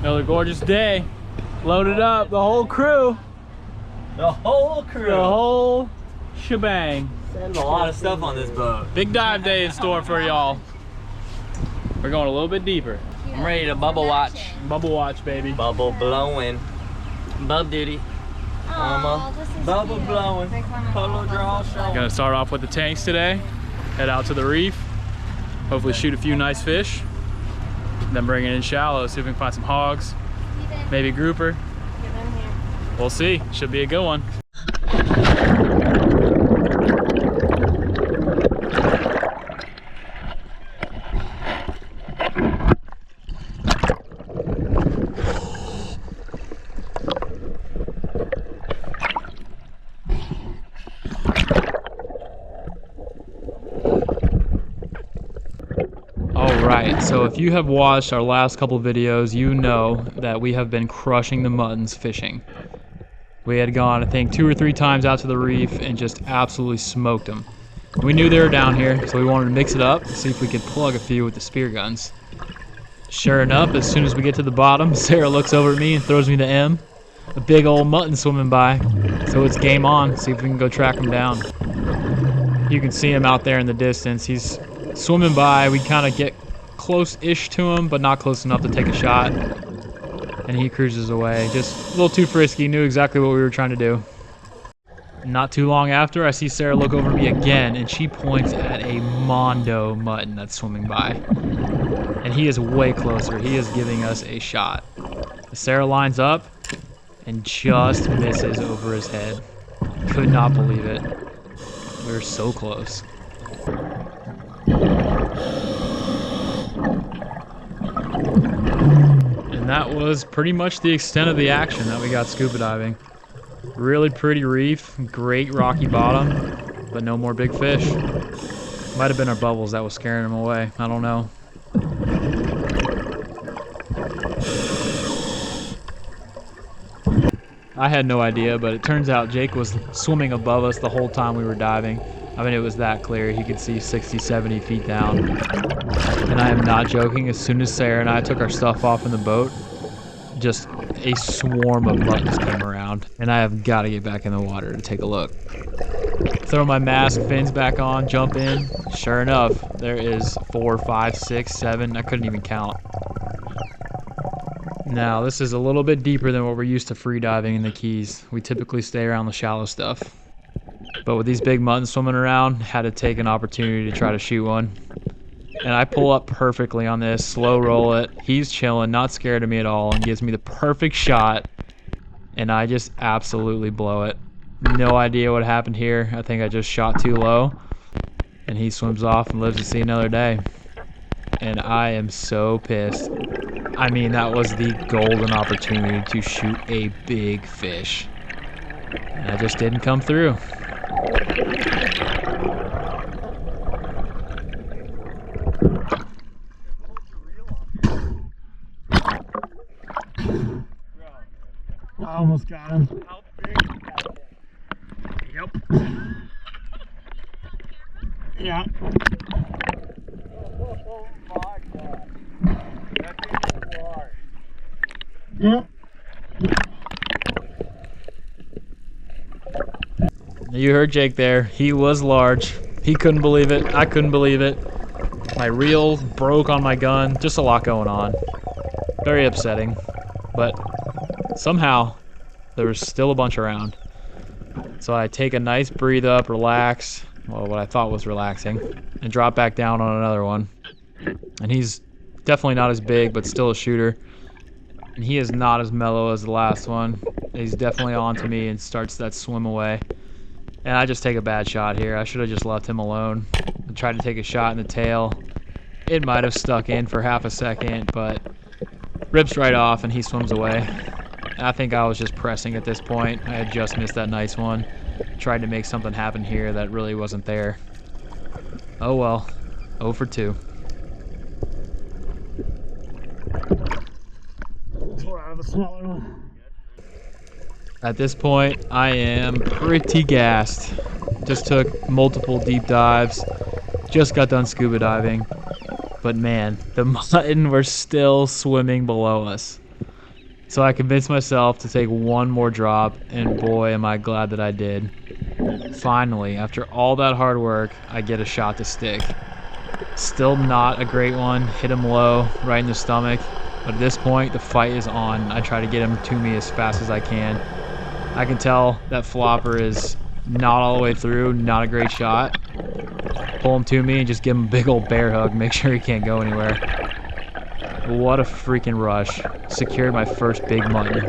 Another gorgeous day. Loaded up, the whole crew. The whole crew. The whole shebang. There's a lot of stuff on this boat. Big dive day in store for y'all. We're going a little bit deeper. I'm ready to bubble watch. Bubble watch, baby. Bubble blowing. Bub duty. Mama. Bubble blowing. Polo draw showing. Gonna start off with the tanks today. Head out to the reef. Hopefully shoot a few nice fish. Then bring it in shallow, see if we can find some hogs. Maybe grouper. We'll see. Should be a good one. Alright, so if you have watched our last couple videos, you know that we have been crushing the muttons fishing. We had gone, I think, 2 or 3 times out to the reef and just absolutely smoked them. We knew they were down here, so we wanted to mix it up and see if we could plug a few with the spear guns. Sure enough, as soon as we get to the bottom, Sarah looks over at me and throws me the M. A big old mutton swimming by, so it's game on, see if we can go track him down. You can see him out there in the distance. He's swimming by. We kind of get close-ish to him, but not close enough to take a shot. And he cruises away. Just a little too frisky. Knew exactly what we were trying to do. Not too long after, I see Sarah look over me again, and she points at a mondo mutton that's swimming by. And he is way closer. He is giving us a shot. Sarah lines up and just misses over his head. Could not believe it. We were so close. And that was pretty much the extent of the action that we got scuba diving. Really pretty reef, great rocky bottom, but no more big fish. Might have been our bubbles that was scaring them away. I don't know. I had no idea, but it turns out Jake was swimming above us the whole time we were diving. I mean, it was that clear. He could see 60, 70 feet down. And I am not joking. As soon as Sarah and I took our stuff off in the boat, just a swarm of muttons came around. And I have got to get back in the water to take a look. Throw my mask, fins back on, jump in. Sure enough, there is 4, 5, 6, 7. I couldn't even count. Now, this is a little bit deeper than what we're used to free diving in the Keys. We typically stay around the shallow stuff. But with these big muttons swimming around, had to take an opportunity to try to shoot one. And I pull up perfectly on this, slow roll it. He's chilling, not scared of me at all, and gives me the perfect shot. And I just absolutely blow it. No idea what happened here. I think I just shot too low. And he swims off and lives to see another day. And I am so pissed. I mean, that was the golden opportunity to shoot a big fish. And I just didn't come through. I almost got him. How big is that thing? Yep. Yeah. Oh my God. That thing is large. Yep. You heard Jake there. He was large. He couldn't believe it. I couldn't believe it. My reel broke on my gun. Just a lot going on. Very upsetting. But somehow there was still a bunch around. So I take a nice breathe up, relax. Well, what I thought was relaxing. And drop back down on another one. And he's definitely not as big, but still a shooter. And he is not as mellow as the last one. He's definitely on to me and starts that swim away. And I just take a bad shot here. I should have just left him alone. I tried to take a shot in the tail. It might have stuck in for half a second, but rips right off and he swims away. I think I was just pressing at this point. I had just missed that nice one. Tried to make something happen here that really wasn't there. Oh well, 0 for 2. Tore out of a smaller one. At this point, I am pretty gassed. Just took multiple deep dives. Just got done scuba diving. But man, the mutton were still swimming below us. So I convinced myself to take one more drop, and boy, am I glad that I did. Finally, after all that hard work, I get a shot to stick. Still not a great one, hit him low, right in the stomach. But at this point, the fight is on. I try to get him to me as fast as I can. I can tell that flopper is not all the way through, not a great shot. Pull him to me and just give him a big old bear hug, make sure he can't go anywhere. What a freaking rush. Secured my first big mutton.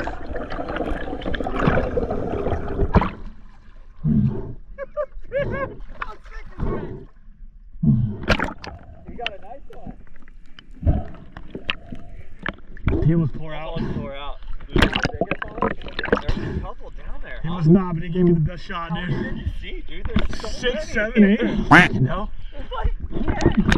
You got a nice one. He was tore out. Almost tore out. There's a couple down there. He was not, but he gave me the best shot, How dude. many did you see, dude? There's so 6, many. 7, 8. You know? There's like 10.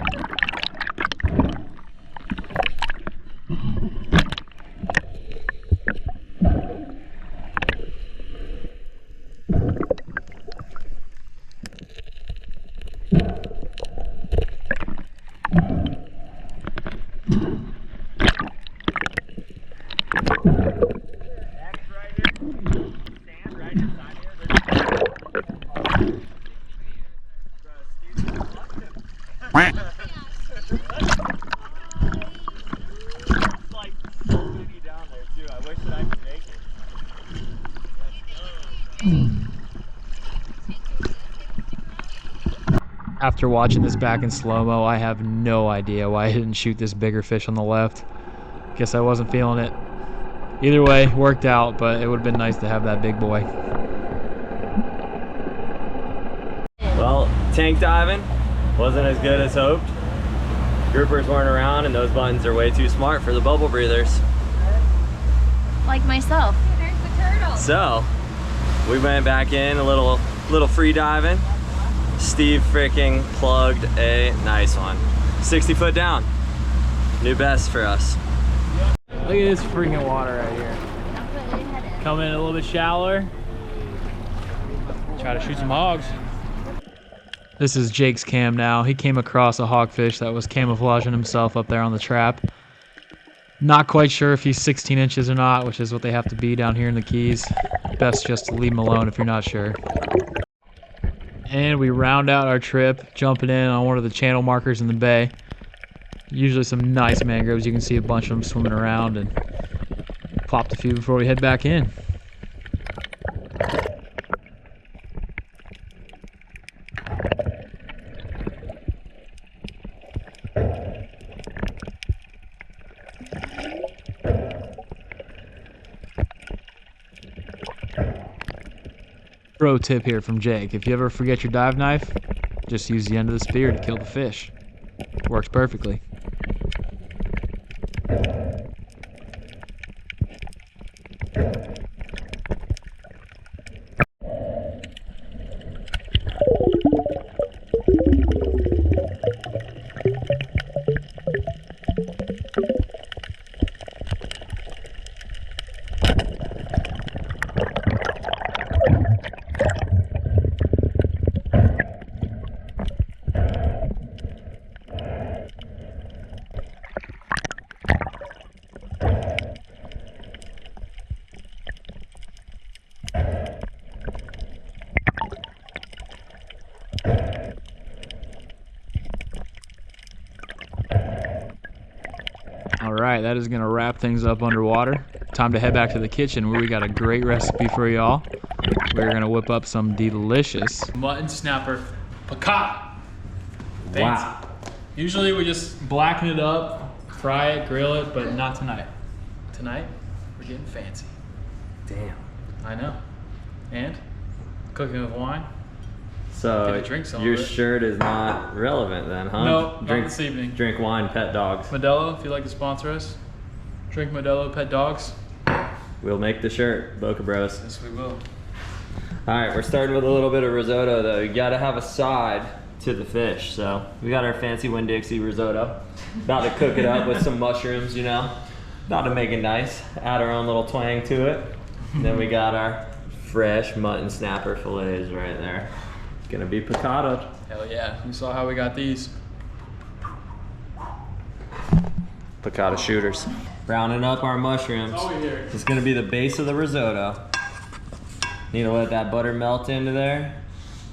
After watching this back in slow-mo, I have no idea why I didn't shoot this bigger fish on the left. Guess I wasn't feeling it. Either way, worked out, but it would have been nice to have that big boy. Well, tank diving wasn't as good as hoped. Groupers weren't around and those buttons are way too smart for the bubble breathers. Like myself. There's the turtle. So, we went back in a little free diving. Steve freaking plugged a nice one. 60 foot down. New best for us. Look at this freaking water right here. Come in a little bit shallower. Try to shoot some hogs. This is Jake's cam now. He came across a hogfish that was camouflaging himself up there on the trap. Not quite sure if he's 16 inches or not, which is what they have to be down here in the Keys. Best just to leave him alone if you're not sure. And we round out our trip, jumping in on one of the channel markers in the bay. Usually some nice mangroves. You can see a bunch of them swimming around, and popped a few before we head back in. Pro tip here from Jake: if you ever forget your dive knife, just use the end of the spear to kill the fish. Works perfectly. Alright, that is going to wrap things up underwater. Time to head back to the kitchen where we got a great recipe for y'all. We're going to whip up some delicious Mutton Snapper piccata. Wow. Usually we just blacken it up, fry it, grill it, but not tonight. Tonight, we're getting fancy. Damn. I know. And cooking with wine. So Get a drink some your of it. shirt is not relevant then, huh? No, not this evening. Drink wine, pet dogs. Modelo, if you'd like to sponsor us. Drink Modelo, pet dogs. We'll make the shirt, Boca Bros. Yes, we will. All right, we're starting with a little bit of risotto though. You gotta have a side to the fish. So we got our fancy Winn-Dixie risotto. About to cook it up with some mushrooms, you know. About to make it nice. Add our own little twang to it. Then we got our fresh mutton snapper fillets right there. Gonna be piccata. Hell yeah, you saw how we got these. Piccata shooters. Browning up our mushrooms. Oh, we're here. This is gonna be the base of the risotto. Need to let that butter melt into there.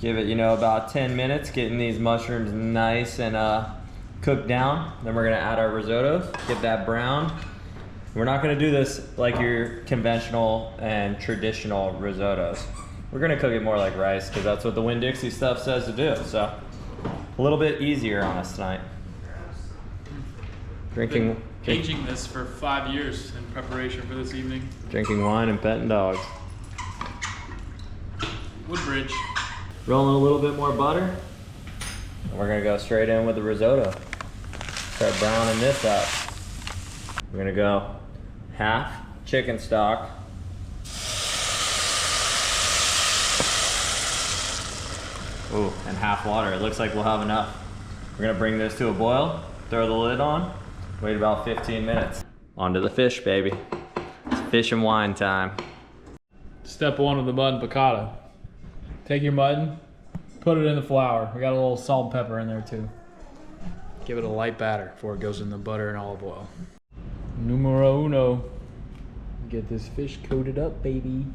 Give it, you know, about 10 minutes, getting these mushrooms nice and cooked down. Then we're gonna add our risotto, get that brown. We're not gonna do this like your conventional and traditional risottos. We're gonna cook it more like rice because that's what the Winn-Dixie stuff says to do. So a little bit easier on us tonight. Drinking this for 5 years in preparation for this evening. Drinking wine and petting dogs. Woodbridge. Rolling a little bit more butter. And we're gonna go straight in with the risotto. Start browning this up. We're gonna go half chicken stock. Ooh, and half water. It looks like we'll have enough. We're gonna bring this to a boil, throw the lid on, wait about 15 minutes. Onto the fish, baby. It's fish and wine time. Step 1 of the mutton piccata. Take your mutton, put it in the flour. We got a little salt and pepper in there too. Give it a light batter before it goes in the butter and olive oil. Numero uno. Get this fish coated up, baby.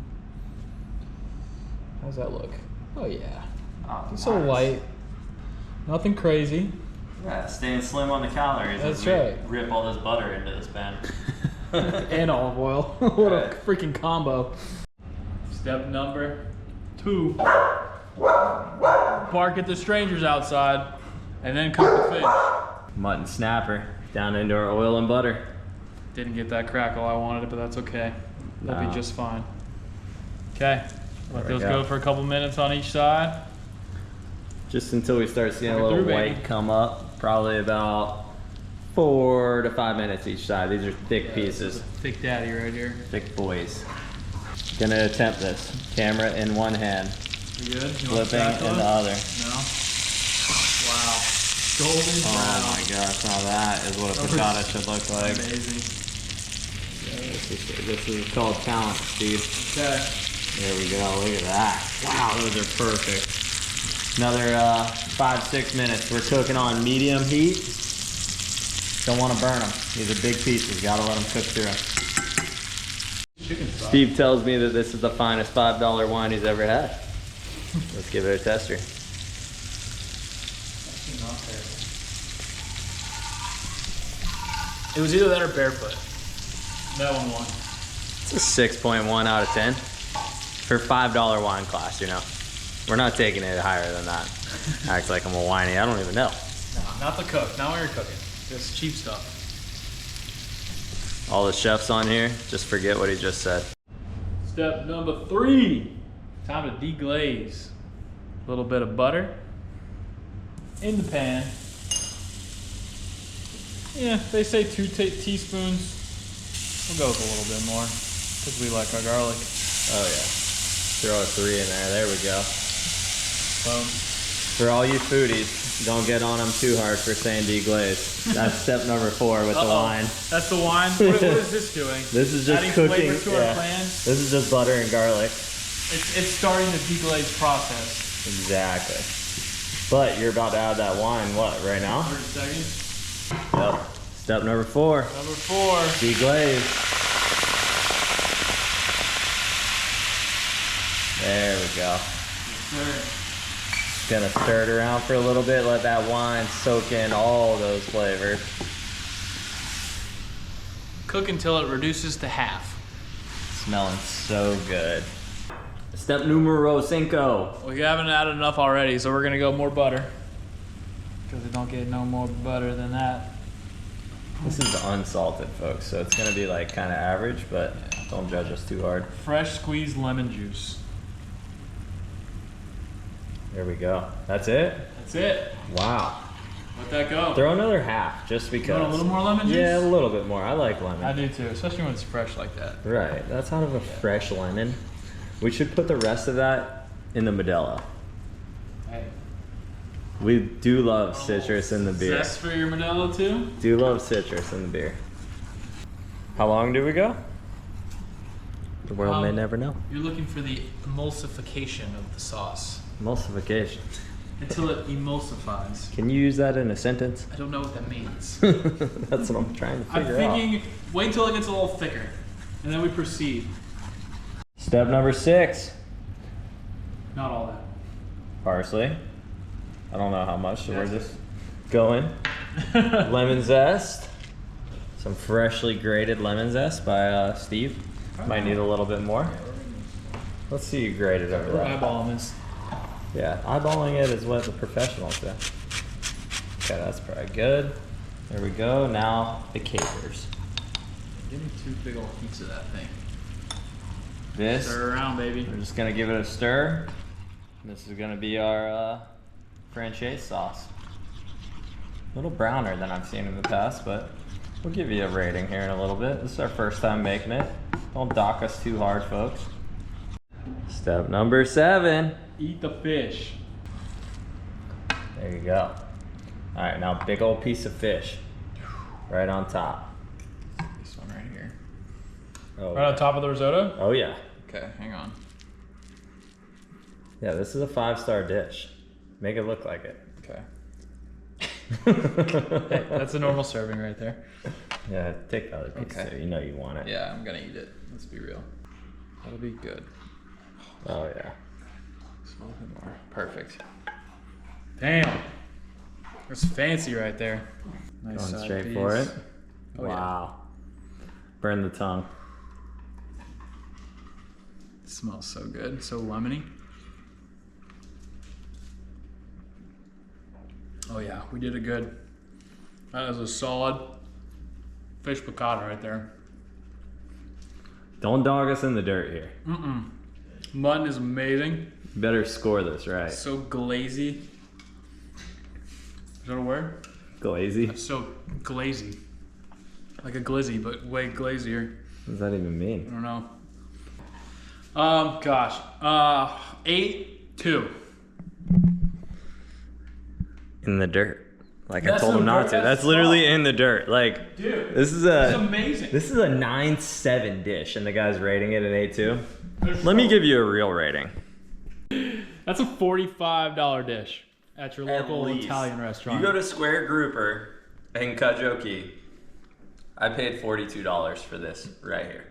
How's that look? Oh yeah. Oh, It's so light. Nothing crazy. Yeah, staying slim on the calories. That's as we right. Rip all this butter into this pan. And olive oil. What Right. a freaking combo. Step number 2. Bark at the strangers outside and then cook the fish. Mutton snapper down into our oil and butter. Didn't get that crackle I wanted, but that's okay. They'll No. be just fine. Okay, let There we those go. go for a couple minutes on each side. Just until we start seeing a Look it little through, baby. white come up. Probably about 4 to 5 minutes each side. These are thick pieces. Thick daddy right here. Thick boys. Gonna attempt this. Camera in one hand, You good? You want flipping spatula? in the other. No? Wow. Golden Oh brown. my gosh, now that is what a piccata should look like. Amazing. This is called talent, Steve. Okay. There we go, look at that. Wow, those are perfect. Another 5-6 minutes. We're cooking on medium heat. Don't want to burn them. These are big pieces, gotta let them cook through. Chicken stock. Steve tells me that this is the finest $5 wine he's ever had. Let's give it a tester. It was either that or barefoot. That one won. It's a 6.1 out of 10 for $5 wine class, you know. We're not taking it higher than that. Acts like I'm a whiny, I don't even know. No, not the cook. Not when you're cooking. Just cheap stuff. All the chefs on here, just forget what he just said. Step number 3. Time to deglaze. A little bit of butter in the pan. Yeah, they say 2 teaspoons. We'll go with a little bit more because we like our garlic. Oh yeah. Throw a 3 in there, there we go. Boom. For all you foodies, don't get on them too hard for saying deglaze. That's step number 4 with the wine. That's the wine? What is this doing? This is just adding cooking. flavor to our plan? This is just butter and garlic. It's starting the deglaze process. Exactly. But you're about to add that wine, what, right now? 30 seconds. Yep. Step number 4. Number 4. Deglaze. There we go. Sir. Gonna stir it around for a little bit, let that wine soak in all those flavors. Cook until it reduces to half. Smelling so good. Step numero 5. We haven't added enough already, so we're gonna go more butter. Because we don't get no more butter than that. This is unsalted, folks, so it's gonna be like kind of average, but don't judge us too hard. Fresh squeezed lemon juice. There we go. That's it? That's it. Wow. Let that go. Throw another half, just because. You want a little more lemon juice? Yeah, a little bit more. I like lemon. I do too, especially when it's fresh like that. Right, that's out of a fresh lemon. We should put the rest of that in the Modelo. Hey. We do love citrus in the beer. Zest for your Modelo too? Do love citrus in the beer. How long do we go? The world may never know. You're looking for the emulsification of the sauce. Emulsification. until it emulsifies. Can you use that in a sentence? I don't know what that means. That's what I'm trying to I'm figure out. thinking, wait until it gets a little thicker, and then we proceed. Step number 6. Not all that. Parsley. I don't know how much, so we're just going. Lemon zest. Some freshly grated lemon zest by Steve. Might need a little bit more. Let's see you grate it over We're there. eyeballing this. Yeah, eyeballing it is what the professionals do. Okay, that's probably good. There we go. Now the capers. Give me 2 big old heaps of that thing. This, Stir around, baby. we're just gonna give it a stir. This is gonna be our franchise sauce. A little browner than I've seen in the past, but we'll give you a rating here in a little bit. This is our first time making it. Don't dock us too hard, folks. Step number 7. Eat the fish. There you go. All right, now big old piece of fish right on top. This one right here. Oh, Right on top of the risotto? oh yeah. Okay, hang on. Yeah, this is a 5-star dish. Make it look like it. Okay. Hey, that's a normal serving right there. Yeah, take the other piece Okay. too. You know you want it. Yeah, I'm gonna eat it. Let's be real. That'll be good. Oh yeah. Smell a bit more. Perfect. Damn. That's fancy right there. Nice Going side straight piece. for it. Oh, yeah. Wow. Burn the tongue. It smells so good. So lemony. Oh yeah, we did it good. That is a solid fish piccata right there. Don't dog us in the dirt here. Mutton is amazing. You better score this right. So glazy. Is that a word? Glazy? So glazy. Like a glizzy, but way glazier. What does that even I mean? don't know. Gosh. 8-2. In the dirt. Like That's I told him the not dirt, to. that's That's literally soft. in the dirt. Like, Dude, this is it's amazing. This is a 9-7 dish, and the guy's rating it an 8-2. There's Let me so- give you a real rating. That's a $45 dish at your local least. Italian restaurant. You go to Square Grouper in Kajoki. I paid $42 for this right here.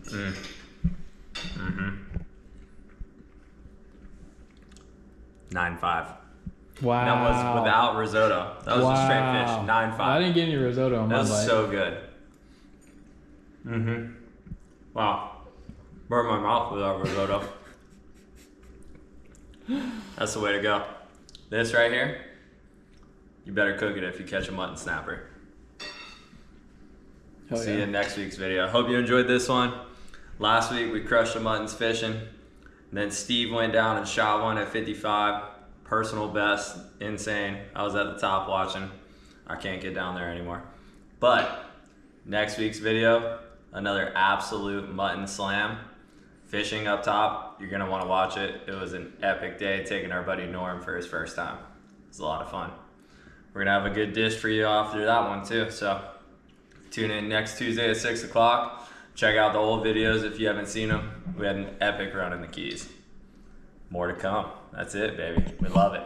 Mm-hmm. 9.5. Wow. That was without risotto. That was a straight fish. 9.5. I didn't get any risotto on That my was bite. so good. Mm-hmm. Wow. Burned my mouth without risotto. That's the way to go. This right here, you better cook it if you catch a mutton snapper. Hell See yeah. you in next week's video. Hope you enjoyed this one. Last week we crushed the muttons fishing. And then Steve went down and shot one at 55. Personal best. Insane. I was at the top watching. I can't get down there anymore. But next week's video, another absolute mutton slam. Fishing up top. You're going to want to watch it. It was an epic day taking our buddy Norm for his first time. It was a lot of fun. We're going to have a good dish for you after that one too. So tune in next Tuesday at 6 o'clock. Check out the old videos if you haven't seen them. We had an epic run in the Keys. More to come. That's it, baby. We love it.